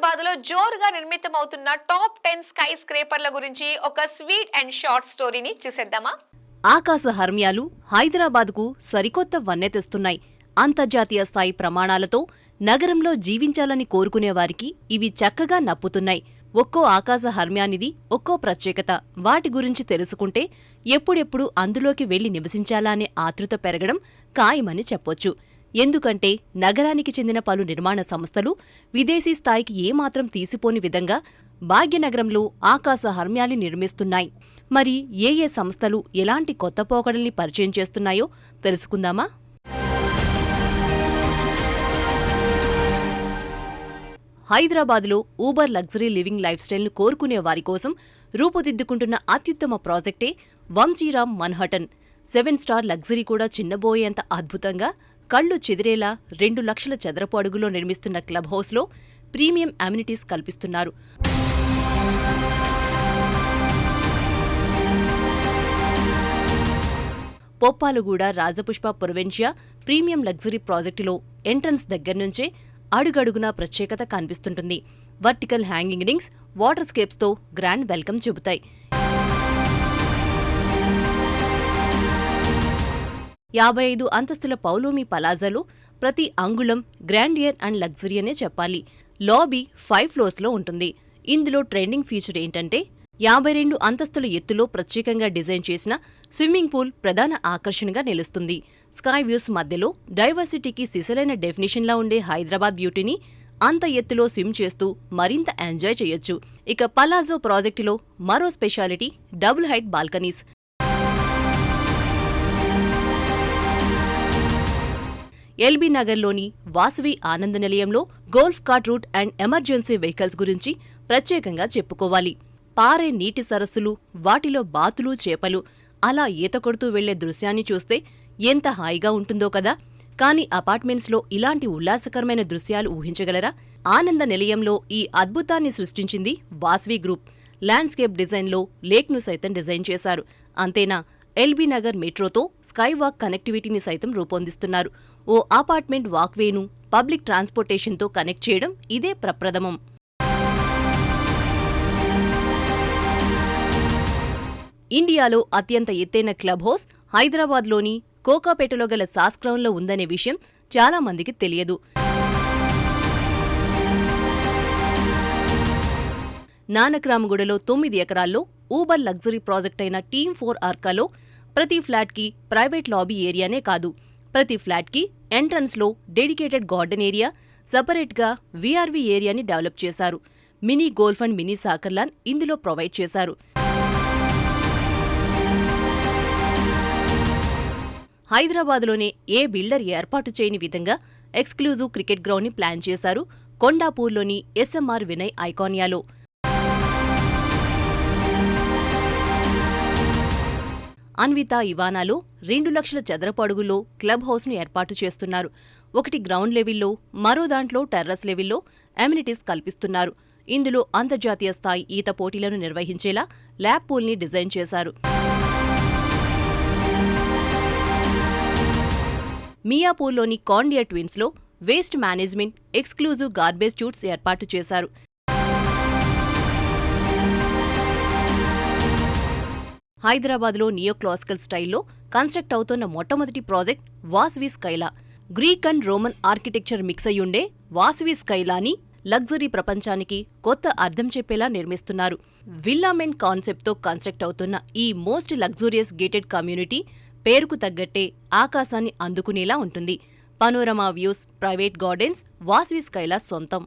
హైదరాబాద్లో జోరుగా నిర్మితమవుతున్న top 10 sky స్క్రేపర్ల గురించి ఒక స్వీట్ అండ్ షార్ట్ స్టోరీని చూసేద్దామా? ఆకాశ హర్మ్యాలు హైదరాబాద్కు సరికొత్త వన్నె తెస్తున్నాయి. అంతర్జాతీయ స్థాయి ప్రమాణాలతో నగరంలో జీవించాలని కోరుకునేవారికి ఇవి చక్కగా నప్పుతున్నాయి. ఒక్కో ఆకాశ హర్మ్యానిది ఒక్కో ప్రత్యేకత. వాటి గురించి తెలుసుకుంటే ఎప్పుడెప్పుడు అందులోకి వెళ్లి నివసించాలా అనే ఆతృత పెరగడం ఖాయమని చెప్పొచ్చు. ఎందుకంటే నగరానికి చెందిన పలు నిర్మాణ సంస్థలు విదేశీ స్థాయికి ఏమాత్రం తీసిపోని విధంగా భాగ్యనగరంలో ఆకాశ హర్మ్యాల్ని నిర్మిస్తున్నాయి. మరి ఏ సంస్థలు ఎలాంటి కొత్త పోకడల్ని పరిచయం చేస్తున్నాయో తెలుసుకుందామా? హైదరాబాద్లో ఊబర్ లగ్జరీ లివింగ్ లైఫ్ స్టైల్ను కోరుకునే వారి కోసం రూపుదిద్దుకుంటున్న అత్యుత్తమ ప్రాజెక్టే వంశీరామ్ మన్హటన్. 7 స్టార్ లగ్జరీ కూడా చిన్నబోయేంత అద్భుతంగా, కళ్లు చెదిరేలా 2 లక్షల చదరపు అడుగులో నిర్మిస్తున్న క్లబ్ హౌస్లో ప్రీమియం అమ్యూనిటీస్ కల్పిస్తున్నారు. పొప్పాలుగూడ రాజపుష్ప ప్రొవెన్షియా ప్రీమియం లగ్జరీ ప్రాజెక్టులో ఎంట్రన్స్ దగ్గర్నుంచే అడుగడుగునా ప్రత్యేకత కనిపిస్తుంటుంది. వర్టికల్ హ్యాంగింగ్ రింగ్స్, వాటర్ స్కేప్స్తో గ్రాండ్ వెల్కమ్ చెబుతాయి. 55 అంతస్తుల పౌలోమి పలాజాలో ప్రతి అంగుళం గ్రాండియర్ అండ్ లగ్జరీ అనే చెప్పాలి. లాబీ 5 ఫ్లోర్స్లో ఉంటుంది. ఇందులో ట్రెండింగ్ ఫీచర్ ఏంటంటే 52 అంతస్తుల ఎత్తులో ప్రత్యేకంగా డిజైన్ చేసిన స్విమ్మింగ్ పూల్ ప్రధాన ఆకర్షణగా నిలుస్తుంది. స్కై వ్యూస్ మధ్యలో డైవర్సిటీకి సిసలైన డెఫినిషన్లా ఉండే హైదరాబాద్ బ్యూటీని అంత ఎత్తులో స్విమ్ చేస్తూ మరింత ఎంజాయ్ చేయొచ్చు. ఇక పలాజో ప్రాజెక్టులో మరో speciality double height balconies. LB నగర్లోని వాసవి ఆనంద నిలయంలో golf cart route and emergency vehicles గురించి ప్రత్యేకంగా చెప్పుకోవాలి. పారే నీటి సరస్సులు, వాటిలో బాతులు, చేపలు, అలా ఈత కొడుతూ వెళ్లే దృశ్యాన్ని చూస్తే ఎంత హాయిగా ఉంటుందో కదా. కానీ అపార్ట్మెంట్స్లో ఇలాంటి ఉల్లాసకరమైన దృశ్యాలు ఊహించగలరా? ఆనంద నిలయంలో ఈ అద్భుతాన్ని సృష్టించింది వాసవి గ్రూప్. ల్యాండ్స్కేప్ డిజైన్లో లేక్ను సైతం డిజైన్ చేశారు. అంతేనా, ఎల్బీ నగర్ మెట్రోతో స్కై వాక్ కనెక్టివిటీని సైతం రూపొందిస్తున్నారు. ఓ అపార్ట్మెంట్ వాక్వేను పబ్లిక్ ట్రాన్స్పోర్టేషన్తో కనెక్ట్ చేయడం ఇదే ప్రప్రథమం. ఇండియాలో అత్యంత ఎత్తైన క్లబ్ హౌస్ హైదరాబాద్లోని కోకాపేటలో గల సాస్క్రౌన్లో ఉందనే విషయం చాలా మందికి తెలియదు. నానక్రామగూడలో 9 ఎకరాల్లో ఊబర్ లగ్జరీ ప్రాజెక్ట్ అయిన టీమ్ 4 ఆర్కాలో ప్రతి ఫ్లాట్కి ప్రైవేట్ లాబీ ఏరియానే కాదు, ప్రతి ఫ్లాట్కి ఎంట్రన్స్లో డెడికేటెడ్ గార్డెన్ ఏరియా, సపరేట్గా వీఆర్వీ ఏరియాని డెవలప్ చేశారు. Mini golf and mini soccer lawn ఇందులో ప్రొవైడ్ చేశారు. హైదరాబాద్లోనే ఏ బిల్డర్ ఏర్పాటు చేయని విధంగా ఎక్స్క్లూజివ్ క్రికెట్ గ్రౌండ్ని ప్లాన్ చేశారు కొండాపూర్లోని ఎస్ఎంఆర్ వినయ్ ఐకానియాలో. అన్వితా ఇవానాలో 2 లక్షల చదరపు అడుగుల్లో క్లబ్ హౌస్ను ఏర్పాటు చేస్తున్నారు. ఒకటి గ్రౌండ్ లెవెల్లో, మరో దాంట్లో టెర్రస్ లెవెల్లో అమ్యూనిటీస్ కల్పిస్తున్నారు. ఇందులో అంతర్జాతీయ స్థాయి ఈత పోటీలను నిర్వహించేలా ల్యాబ్ పూల్ని డిజైన్ చేశారు. మియాపూర్లోని కాండియా ట్విన్స్లో waste management, exclusive garbage chutes ఏర్పాటు చేశారు. హైదరాబాద్లో నియోక్లాసికల్ స్టైల్లో కన్స్ట్రక్ట్ అవుతున్న మొట్టమొదటి project Vasavi Skyla. Greek and Roman architecture mix అయ్యుండే వాసవి స్కైలాని లగ్జరీ ప్రపంచానికి కొత్త అర్థం చెప్పేలా నిర్మిస్తున్నారు. విల్లామెంట్ కాన్సెప్ట్తో కన్స్ట్రక్ట్ అవుతున్న ఈ మోస్ట్ లగ్జూరియస్ గేటెడ్ కమ్యూనిటీ పేరుకు తగ్గట్టే ఆకాశాన్ని అందుకునేలా ఉంటుంది. Panorama views, private gardens Vasavi Skyla సొంతం.